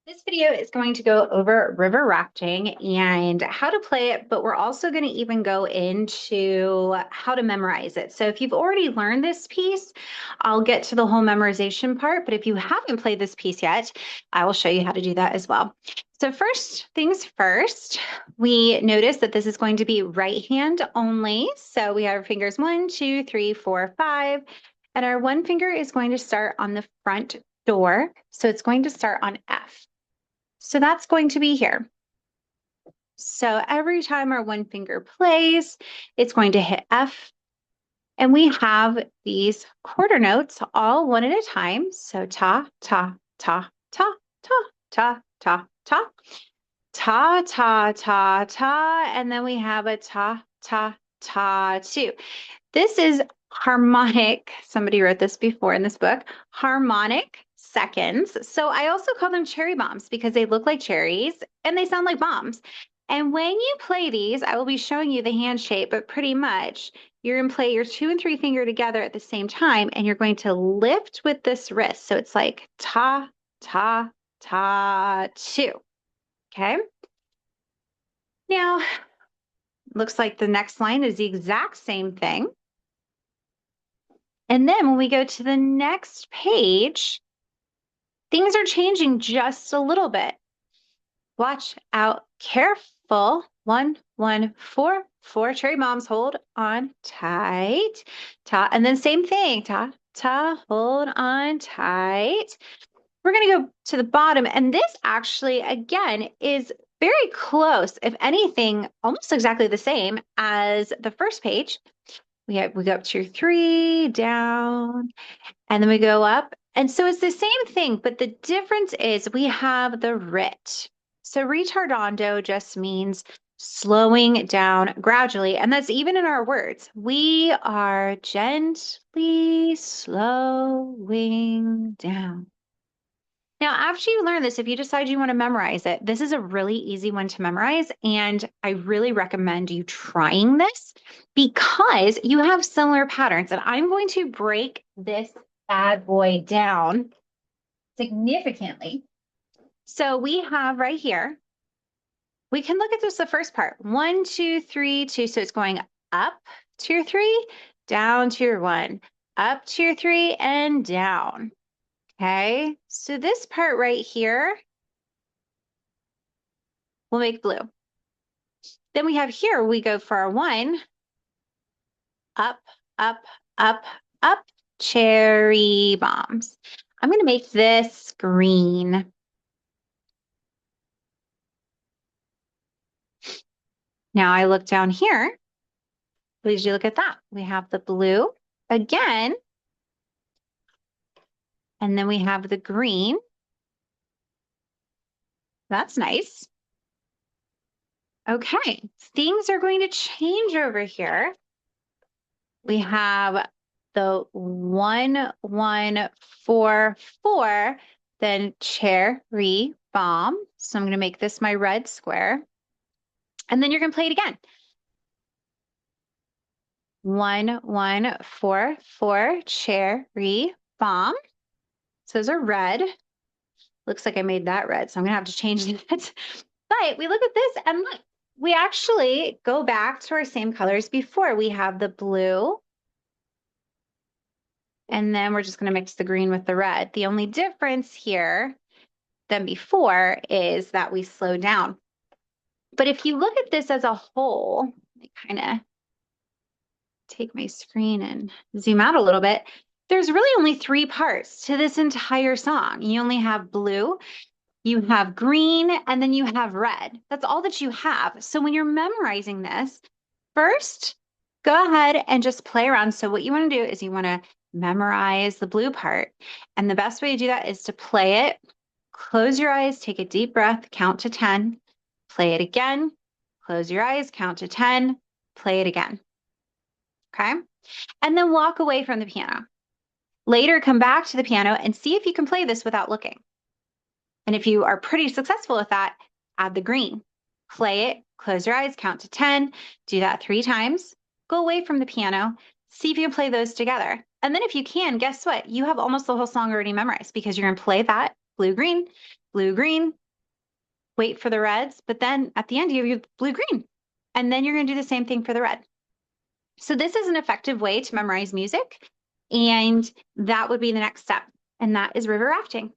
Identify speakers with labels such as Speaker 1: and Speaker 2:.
Speaker 1: This video is going to go over river rafting and how to play it, but we're also going to even go into how to memorize it. So if you've already learned this piece, I'll get to the whole memorization part, but if you haven't played this piece yet, I will show you how to do that as well. So first things first, we notice that this is going to be right hand only. So we have our fingers 1, 2, 3, 4, 5, and our one finger is going to start on the front door. So it's going to start on F. So that's going to be here. So every time our one finger plays, it's going to hit F. And we have these quarter notes all one at a time. So ta, ta, ta, ta, ta, ta, ta, ta, ta, ta, ta, ta. And then we have a ta, ta, ta, too. This is harmonic. Somebody wrote this before in this book, harmonic seconds. So I also call them cherry bombs because they look like cherries and they sound like bombs. And when you play these, I will be showing you the hand shape, but pretty much you're going to play your 2 and 3 finger together at the same time, and you're going to lift with this wrist. So it's like ta, ta, ta, 2. Okay. Now, looks like the next line is the exact same thing. And then when we go to the next page, things are changing just a little bit. Watch out, careful. 1, 1, 4, 4 cherry bombs, hold on tight. Ta, and then same thing, ta, ta, hold on tight. We're going to go to the bottom, and this actually, again, is very close, if anything, almost exactly the same as the first page. We go up to 3, down, and then we go up. And so it's the same thing, but the difference is we have the rit. So retardando just means slowing down gradually. And that's even in our words. We are gently slowing down. Now, after you learn this, if you decide you want to memorize it, this is a really easy one to memorize. And I really recommend you trying this because you have similar patterns. And I'm going to break this bad boy down significantly. So we have right here, we can look at this the first part. 1, 2, 3, 2. So it's going up to your 3, down to your 1, up to your 3, and down. Okay, so this part right here will make blue. Then we have here, we go for our 1, up, up, up, up, cherry bombs. I'm going to make this green. Now I look down here. Please you look at that. We have the blue again. And then we have the green. That's nice. Okay, things are going to change over here. We have the 1, 1, 4, 4, then cherry bomb. So I'm going to make this my red square. And then you're going to play it again. 1, 1, 4, 4, cherry bomb. So those are red. Looks like I made that red, so I'm going to have to change that. But we look at this and look, we actually go back to our same colors before. We have the blue, and then we're just going to mix the green with the red. The only difference here than before is that we slow down. But if you look at this as a whole, let me kind of take my screen and zoom out a little bit. There's really only 3 parts to this entire song. You only have blue, you have green, and then you have red. That's all that you have. So when you're memorizing this, first, go ahead and just play around. So what you want to do is you want to memorize the blue part. And the best way to do that is to play it. Close your eyes, take a deep breath, count to 10, play it again, close your eyes, count to 10, play it again. Okay? And then walk away from the piano. Later, come back to the piano and see if you can play this without looking. And if you are pretty successful with that, add the green. Play it, close your eyes, count to 10, do that 3 times, go away from the piano, see if you can play those together. And then if you can, guess what? You have almost the whole song already memorized because you're going to play that blue, green, wait for the reds, but then at the end you have blue, green. And then you're going to do the same thing for the red. So this is an effective way to memorize music. And that would be the next step. And that is river rafting.